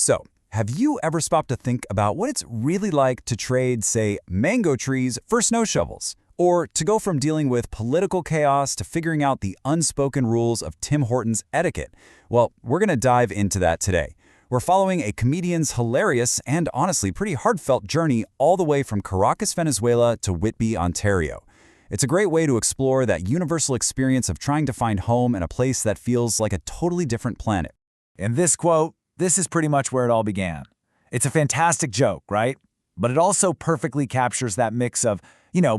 So, have you ever stopped to think about what it's really like to trade, say, mango trees for snow shovels? Or to go from dealing with political chaos to figuring out the unspoken rules of Tim Hortons etiquette? Well, we're going to dive into that today. We're following a comedian's hilarious and honestly pretty heartfelt journey all the way from Caracas, Venezuela to Whitby, Ontario. It's a great way to explore that universal experience of trying to find home in a place that feels like a totally different planet. In this quote, this is pretty much where it all began. It's a fantastic joke, right? But it also perfectly captures that mix of,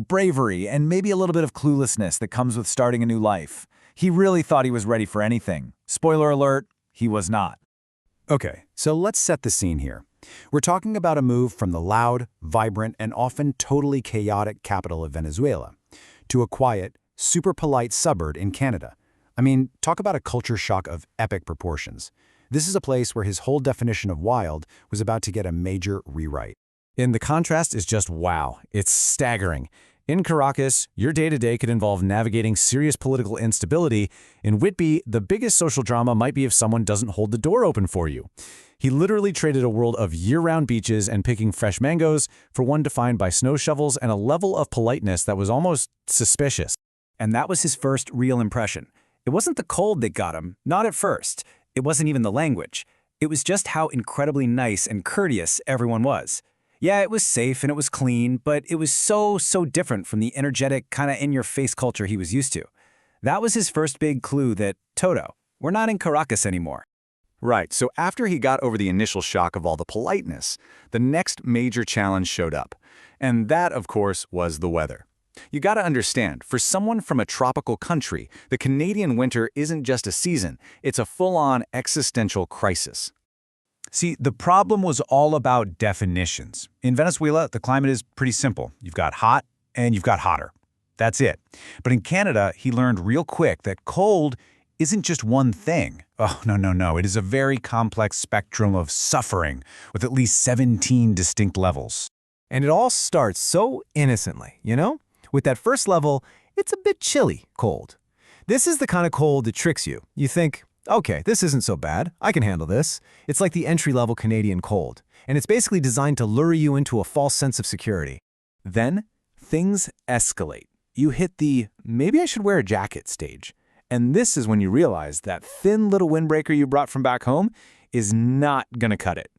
bravery and maybe a little bit of cluelessness that comes with starting a new life. He really thought he was ready for anything. Spoiler alert, he was not. Okay, so let's set the scene here. We're talking about a move from the loud, vibrant, and often totally chaotic capital of Venezuela to a quiet, super polite suburb in Canada. I mean, talk about a culture shock of epic proportions. This is a place where his whole definition of wild was about to get a major rewrite. And the contrast is just wow. It's staggering. In Caracas, your day-to-day could involve navigating serious political instability. In Whitby, the biggest social drama might be if someone doesn't hold the door open for you. He literally traded a world of year-round beaches and picking fresh mangoes for one defined by snow shovels and a level of politeness that was almost suspicious. And that was his first real impression. It wasn't the cold that got him, not at first. It wasn't even the language. It was just how incredibly nice and courteous everyone was. Yeah, it was safe and it was clean, but it was so different from the energetic, kind of in-your-face culture he was used to. That was his first big clue that, Toto, we're not in Caracas anymore. Right, so after he got over the initial shock of all the politeness, the next major challenge showed up. And that, of course, was the weather. You gotta understand, for someone from a tropical country, the Canadian winter isn't just a season, it's a full-on existential crisis. See, the problem was all about definitions. In Venezuela, the climate is pretty simple. You've got hot and you've got hotter. That's it. But in Canada, he learned real quick that cold isn't just one thing. Oh, no. It is a very complex spectrum of suffering with at least 17 distinct levels. And it all starts so innocently, With that first level, it's a bit chilly cold. This is the kind of cold that tricks you. You think, okay, this isn't so bad. I can handle this. It's like the entry-level Canadian cold, and it's basically designed to lure you into a false sense of security. Then, things escalate. You hit the maybe I should wear a jacket stage. And this is when you realize that thin little windbreaker you brought from back home is not gonna cut it.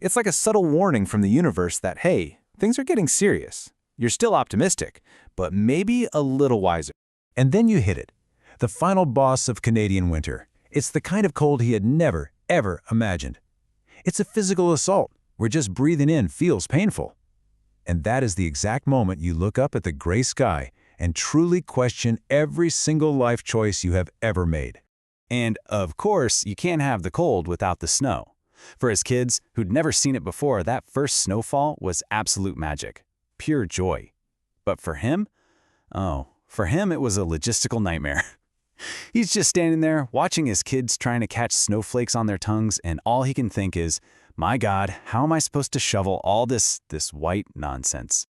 It's like a subtle warning from the universe that, hey, things are getting serious. You're still optimistic, but maybe a little wiser. And then you hit it. The final boss of Canadian winter. It's the kind of cold he had never, ever imagined. It's a physical assault where just breathing in feels painful. And that is the exact moment you look up at the gray sky and truly question every single life choice you have ever made. And, of course, you can't have the cold without the snow. For his kids, who'd never seen it before, that first snowfall was absolute magic. Pure joy. But for him? Oh, for him it was a logistical nightmare. He's just standing there, watching his kids trying to catch snowflakes on their tongues, and all he can think is, my God, how am I supposed to shovel all this white nonsense?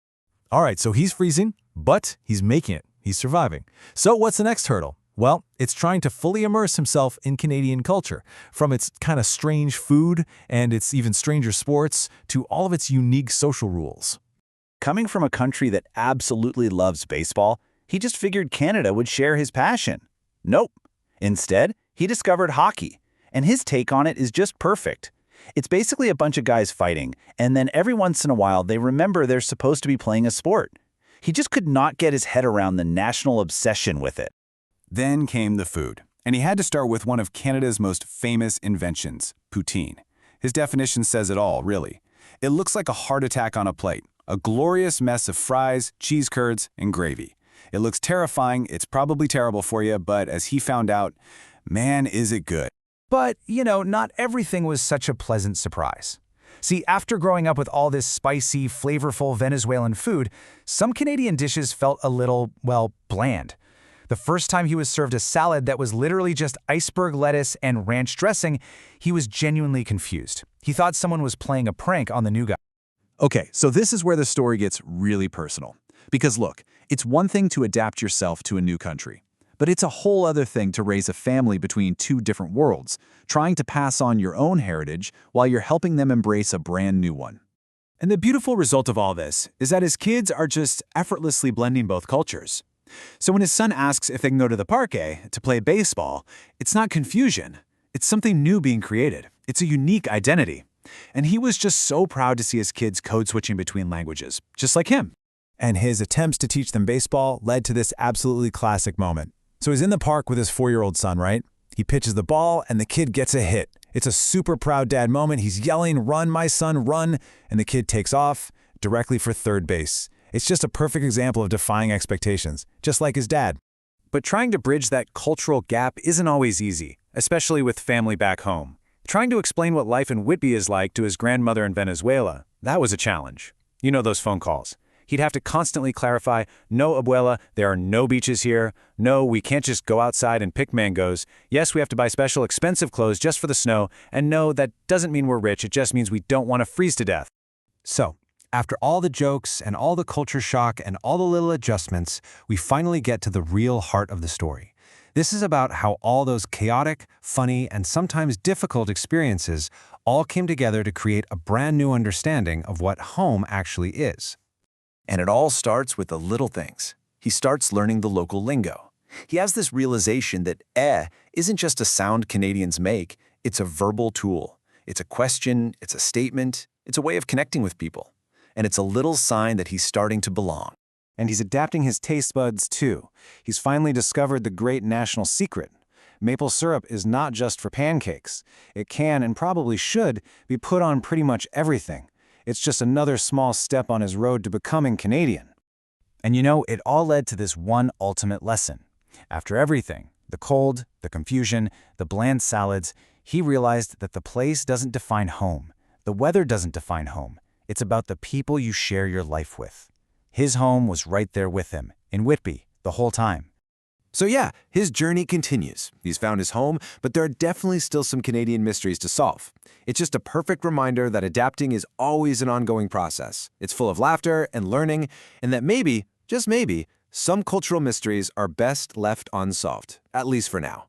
All right, so he's freezing, but he's making it. He's surviving. So what's the next hurdle? Well, it's trying to fully immerse himself in Canadian culture, from its kind of strange food and its even stranger sports to all of its unique social rules. Coming from a country that absolutely loves baseball, he just figured Canada would share his passion. Nope. Instead, he discovered hockey, and his take on it is just perfect. It's basically a bunch of guys fighting, and then every once in a while they remember they're supposed to be playing a sport. He just could not get his head around the national obsession with it. Then came the food, and he had to start with one of Canada's most famous inventions, poutine. His definition says it all, really. It looks like a heart attack on a plate, a glorious mess of fries, cheese curds, and gravy. It looks terrifying, it's probably terrible for you, but as he found out, man, is it good. But, not everything was such a pleasant surprise. See, after growing up with all this spicy, flavorful Venezuelan food, some Canadian dishes felt a little, bland. The first time he was served a salad that was literally just iceberg lettuce and ranch dressing, he was genuinely confused. He thought someone was playing a prank on the new guy. Okay, so this is where the story gets really personal. Because look, it's one thing to adapt yourself to a new country. But it's a whole other thing to raise a family between two different worlds, trying to pass on your own heritage while you're helping them embrace a brand new one. And the beautiful result of all this is that his kids are just effortlessly blending both cultures. So when his son asks if they can go to the parque to play baseball, it's not confusion. It's something new being created. It's a unique identity. And he was just so proud to see his kids code switching between languages, just like him. And his attempts to teach them baseball led to this absolutely classic moment. So he's in the park with his 4-year-old son, right? He pitches the ball, and the kid gets a hit. It's a super proud dad moment. He's yelling, "Run, my son, run!" And the kid takes off directly for third base. It's just a perfect example of defying expectations, just like his dad. But trying to bridge that cultural gap isn't always easy, especially with family back home. Trying to explain what life in Whitby is like to his grandmother in Venezuela, that was a challenge. You know those phone calls. He'd have to constantly clarify, "No, abuela, there are no beaches here. No, we can't just go outside and pick mangoes. Yes, we have to buy special expensive clothes just for the snow. And no, that doesn't mean we're rich. It just means we don't want to freeze to death." So, after all the jokes and all the culture shock and all the little adjustments, we finally get to the real heart of the story. This is about how all those chaotic, funny, and sometimes difficult experiences all came together to create a brand new understanding of what home actually is. And it all starts with the little things. He starts learning the local lingo. He has this realization that isn't just a sound Canadians make, it's a verbal tool. It's a question, it's a statement, it's a way of connecting with people. And it's a little sign that he's starting to belong. And he's adapting his taste buds too. He's finally discovered the great national secret. Maple syrup is not just for pancakes. It can, and probably should, be put on pretty much everything. It's just another small step on his road to becoming Canadian. And you know, it all led to this one ultimate lesson. After everything, the cold, the confusion, the bland salads, he realized that the place doesn't define home. The weather doesn't define home. It's about the people you share your life with. His home was right there with him, in Whitby, the whole time. So yeah, his journey continues. He's found his home, but there are definitely still some Canadian mysteries to solve. It's just a perfect reminder that adapting is always an ongoing process. It's full of laughter and learning, and that maybe, just maybe, some cultural mysteries are best left unsolved, at least for now.